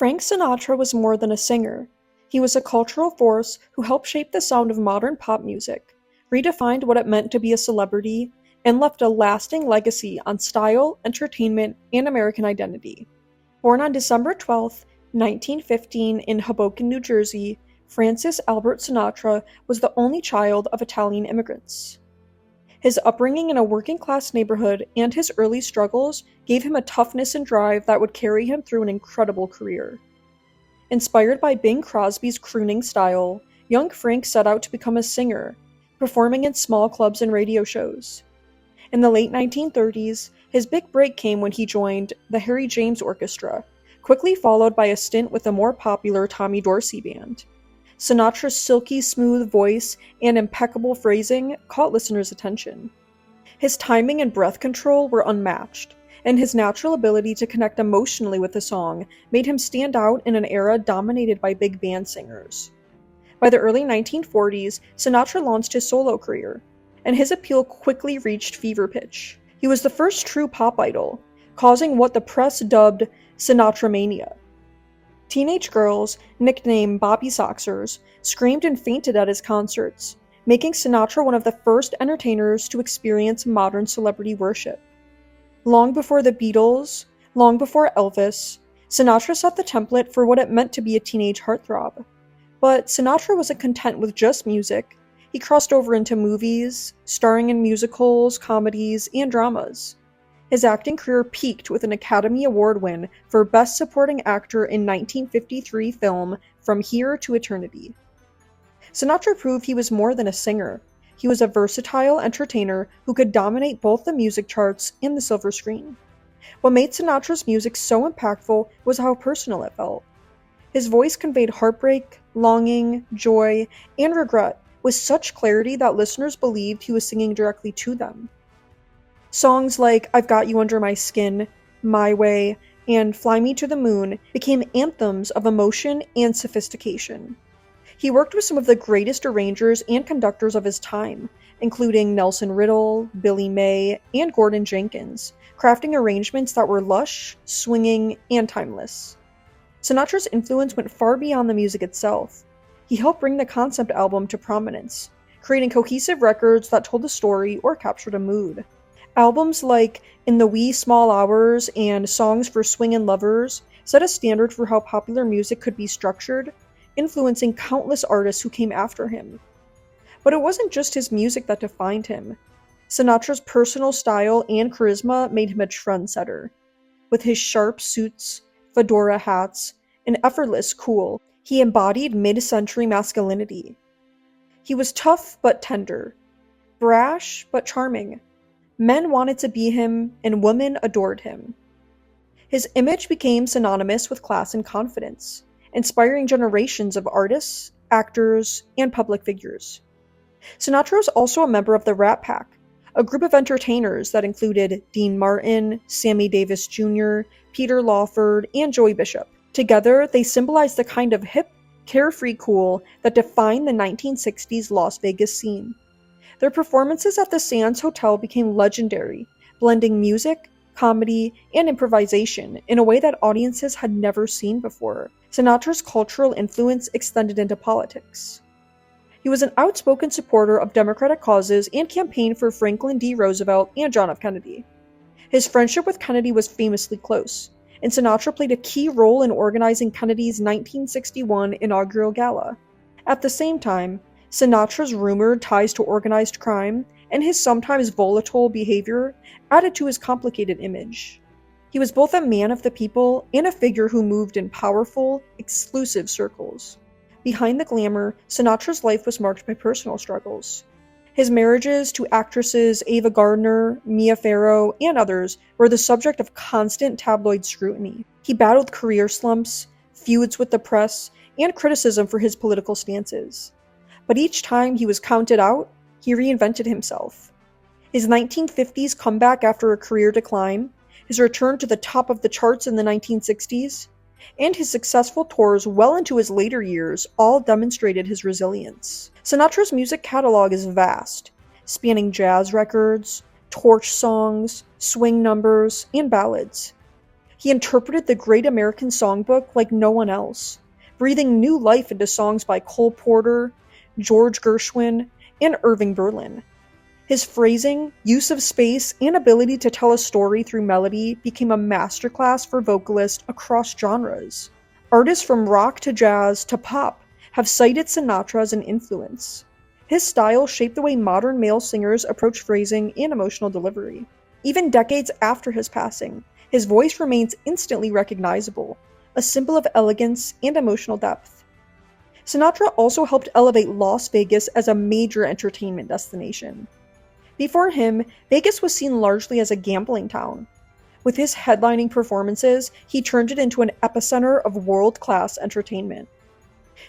Frank Sinatra was more than a singer. He was a cultural force who helped shape the sound of modern pop music, redefined what it meant to be a celebrity, and left a lasting legacy on style, entertainment, and American identity. Born on December 12, 1915 in Hoboken, New Jersey, Francis Albert Sinatra was the only child of Italian immigrants. His upbringing in a working-class neighborhood and his early struggles gave him a toughness and drive that would carry him through an incredible career. Inspired by Bing Crosby's crooning style, young Frank set out to become a singer, performing in small clubs and radio shows. In the late 1930s, his big break came when he joined the Harry James Orchestra, quickly followed by a stint with the more popular Tommy Dorsey Band. Sinatra's silky smooth voice and impeccable phrasing caught listeners' attention. His timing and breath control were unmatched, and his natural ability to connect emotionally with a song made him stand out in an era dominated by big band singers. By the early 1940s, Sinatra launched his solo career, and his appeal quickly reached fever pitch. He was the first true pop idol, causing what the press dubbed Sinatra-mania. Teenage girls, nicknamed Bobby Soxers, screamed and fainted at his concerts, making Sinatra one of the first entertainers to experience modern celebrity worship. Long before the Beatles, long before Elvis, Sinatra set the template for what it meant to be a teenage heartthrob. But Sinatra wasn't content with just music. He crossed over into movies, starring in musicals, comedies, and dramas. His acting career peaked with an Academy Award win for Best Supporting Actor in 1953 film From Here to Eternity. Sinatra proved he was more than a singer. He was a versatile entertainer who could dominate both the music charts and the silver screen. What made Sinatra's music so impactful was how personal it felt. His voice conveyed heartbreak, longing, joy, and regret with such clarity that listeners believed he was singing directly to them. Songs like I've Got You Under My Skin, My Way, and Fly Me to the Moon became anthems of emotion and sophistication. He worked with some of the greatest arrangers and conductors of his time, including Nelson Riddle, Billy May, and Gordon Jenkins, crafting arrangements that were lush, swinging, and timeless. Sinatra's influence went far beyond the music itself. He helped bring the concept album to prominence, creating cohesive records that told a story or captured a mood. Albums like In the Wee Small Hours and Songs for Swingin' Lovers set a standard for how popular music could be structured, influencing countless artists who came after him. But it wasn't just his music that defined him. Sinatra's personal style and charisma made him a trendsetter. With his sharp suits, fedora hats, and effortless cool, he embodied mid-century masculinity. He was tough but tender, brash but charming. Men wanted to be him, and women adored him. His image became synonymous with class and confidence, inspiring generations of artists, actors, and public figures. Sinatra was also a member of the Rat Pack, a group of entertainers that included Dean Martin, Sammy Davis Jr., Peter Lawford, and Joey Bishop. Together, they symbolized the kind of hip, carefree cool that defined the 1960s Las Vegas scene. Their performances at the Sands Hotel became legendary, blending music, comedy, and improvisation in a way that audiences had never seen before. Sinatra's cultural influence extended into politics. He was an outspoken supporter of democratic causes and campaigned for Franklin D. Roosevelt and John F. Kennedy. His friendship with Kennedy was famously close, and Sinatra played a key role in organizing Kennedy's 1961 inaugural gala. At the same time, Sinatra's rumored ties to organized crime and his sometimes volatile behavior added to his complicated image. He was both a man of the people and a figure who moved in powerful, exclusive circles. Behind the glamour, Sinatra's life was marked by personal struggles. His marriages to actresses Ava Gardner, Mia Farrow, and others were the subject of constant tabloid scrutiny. He battled career slumps, feuds with the press, and criticism for his political stances. But each time he was counted out, he reinvented himself. His 1950s comeback after a career decline, his return to the top of the charts in the 1960s, and his successful tours well into his later years all demonstrated his resilience. Sinatra's music catalog is vast, spanning jazz records, torch songs, swing numbers, and ballads. He interpreted the Great American Songbook like no one else, breathing new life into songs by Cole Porter, George Gershwin, and Irving Berlin. His phrasing, use of space, and ability to tell a story through melody became a masterclass for vocalists across genres. Artists from rock to jazz to pop have cited Sinatra as an influence. His style shaped the way modern male singers approach phrasing and emotional delivery. Even decades after his passing, his voice remains instantly recognizable, a symbol of elegance and emotional depth. Sinatra also helped elevate Las Vegas as a major entertainment destination. Before him, Vegas was seen largely as a gambling town. With his headlining performances, he turned it into an epicenter of world-class entertainment.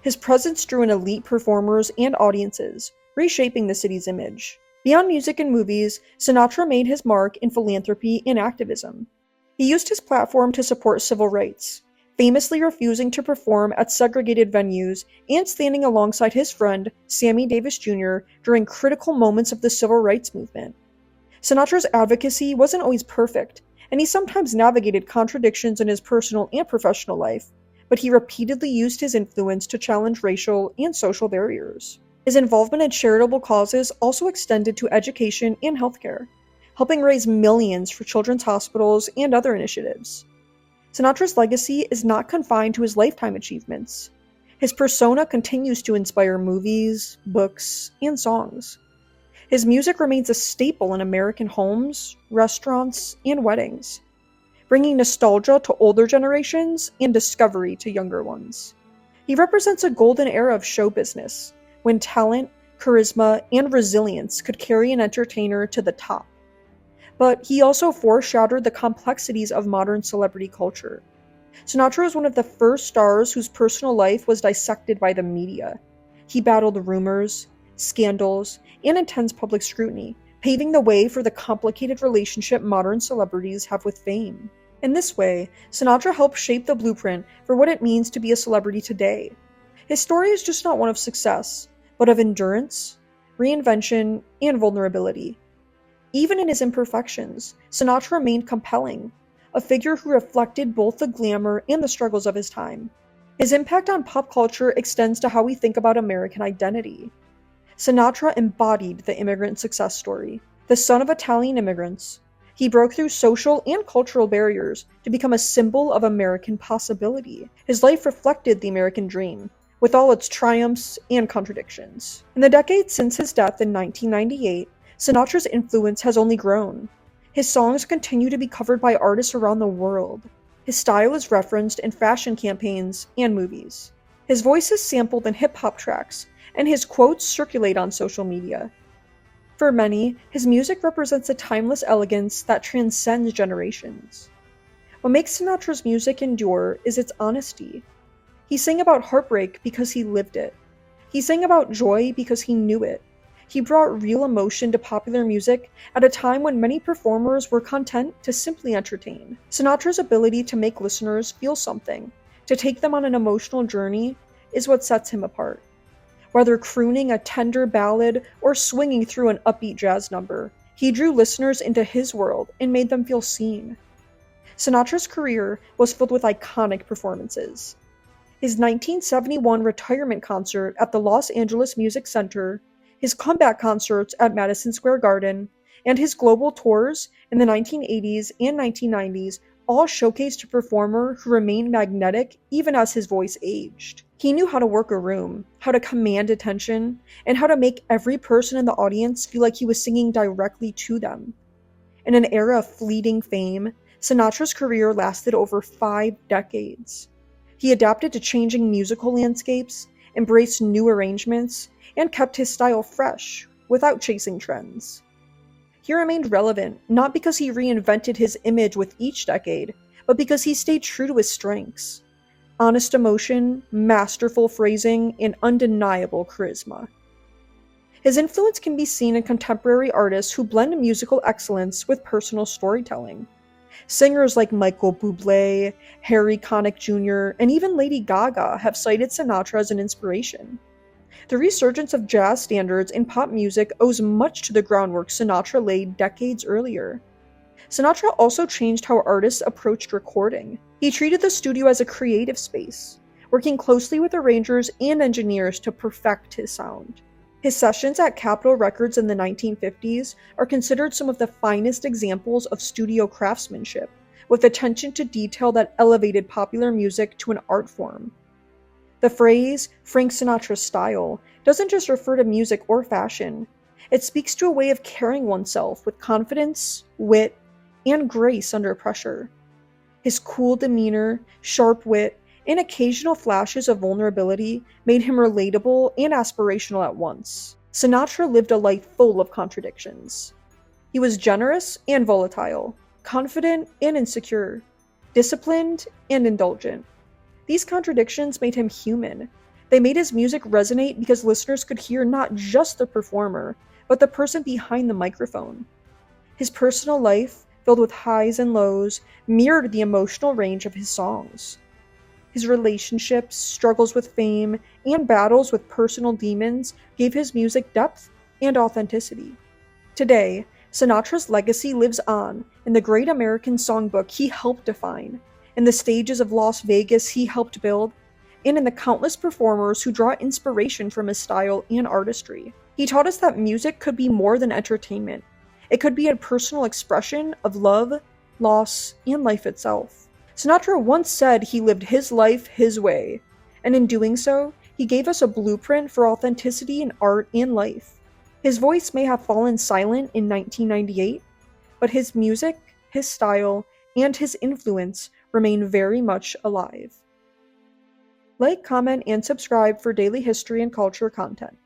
His presence drew in elite performers and audiences, reshaping the city's image. Beyond music and movies, Sinatra made his mark in philanthropy and activism. He used his platform to support civil rights, famously refusing to perform at segregated venues and standing alongside his friend, Sammy Davis Jr., during critical moments of the civil rights movement. Sinatra's advocacy wasn't always perfect, and he sometimes navigated contradictions in his personal and professional life, but he repeatedly used his influence to challenge racial and social barriers. His involvement in charitable causes also extended to education and healthcare, helping raise millions for children's hospitals and other initiatives. Sinatra's legacy is not confined to his lifetime achievements. His persona continues to inspire movies, books, and songs. His music remains a staple in American homes, restaurants, and weddings, bringing nostalgia to older generations and discovery to younger ones. He represents a golden era of show business, when talent, charisma, and resilience could carry an entertainer to the top. But he also foreshadowed the complexities of modern celebrity culture. Sinatra was one of the first stars whose personal life was dissected by the media. He battled rumors, scandals, and intense public scrutiny, paving the way for the complicated relationship modern celebrities have with fame. In this way, Sinatra helped shape the blueprint for what it means to be a celebrity today. His story is just not one of success, but of endurance, reinvention, and vulnerability. Even in his imperfections, Sinatra remained compelling, a figure who reflected both the glamour and the struggles of his time. His impact on pop culture extends to how we think about American identity. Sinatra embodied the immigrant success story. The son of Italian immigrants, he broke through social and cultural barriers to become a symbol of American possibility. His life reflected the American dream, with all its triumphs and contradictions. In the decades since his death in 1998, Sinatra's influence has only grown. His songs continue to be covered by artists around the world. His style is referenced in fashion campaigns and movies. His voice is sampled in hip-hop tracks, and his quotes circulate on social media. For many, his music represents a timeless elegance that transcends generations. What makes Sinatra's music endure is its honesty. He sang about heartbreak because he lived it. He sang about joy because he knew it. He brought real emotion to popular music at a time when many performers were content to simply entertain. Sinatra's ability to make listeners feel something, to take them on an emotional journey, is what sets him apart. Whether crooning a tender ballad or swinging through an upbeat jazz number, he drew listeners into his world and made them feel seen. Sinatra's career was filled with iconic performances. His 1971 retirement concert at the Los Angeles Music Center, his comeback concerts at Madison Square Garden, and his global tours in the 1980s and 1990s all showcased a performer who remained magnetic even as his voice aged. He knew how to work a room, how to command attention, and how to make every person in the audience feel like he was singing directly to them. In an era of fleeting fame, Sinatra's career lasted over 5 decades. He adapted to changing musical landscapes, embraced new arrangements, and kept his style fresh, without chasing trends. He remained relevant, not because he reinvented his image with each decade, but because he stayed true to his strengths: honest emotion, masterful phrasing, and undeniable charisma. His influence can be seen in contemporary artists who blend musical excellence with personal storytelling. Singers like Michael Bublé, Harry Connick Jr., and even Lady Gaga have cited Sinatra as an inspiration. The resurgence of jazz standards in pop music owes much to the groundwork Sinatra laid decades earlier. Sinatra also changed how artists approached recording. He treated the studio as a creative space, working closely with arrangers and engineers to perfect his sound. His sessions at Capitol Records in the 1950s are considered some of the finest examples of studio craftsmanship, with attention to detail that elevated popular music to an art form. The phrase, Frank Sinatra's style, doesn't just refer to music or fashion. It speaks to a way of carrying oneself with confidence, wit, and grace under pressure. His cool demeanor, sharp wit, and occasional flashes of vulnerability made him relatable and aspirational at once. Sinatra lived a life full of contradictions. He was generous and volatile, confident and insecure, disciplined and indulgent. These contradictions made him human. They made his music resonate because listeners could hear not just the performer, but the person behind the microphone. His personal life, filled with highs and lows, mirrored the emotional range of his songs. His relationships, struggles with fame, and battles with personal demons gave his music depth and authenticity. Today, Sinatra's legacy lives on in the great American songbook he helped define, in the stages of Las Vegas he helped build, and in the countless performers who draw inspiration from his style and artistry. He taught us that music could be more than entertainment. It could be a personal expression of love, loss, and life itself. Sinatra once said he lived his life his way, and in doing so, he gave us a blueprint for authenticity in art and life. His voice may have fallen silent in 1998, but his music, his style, and his influence remain very much alive. Like, comment, and subscribe for daily history and culture content.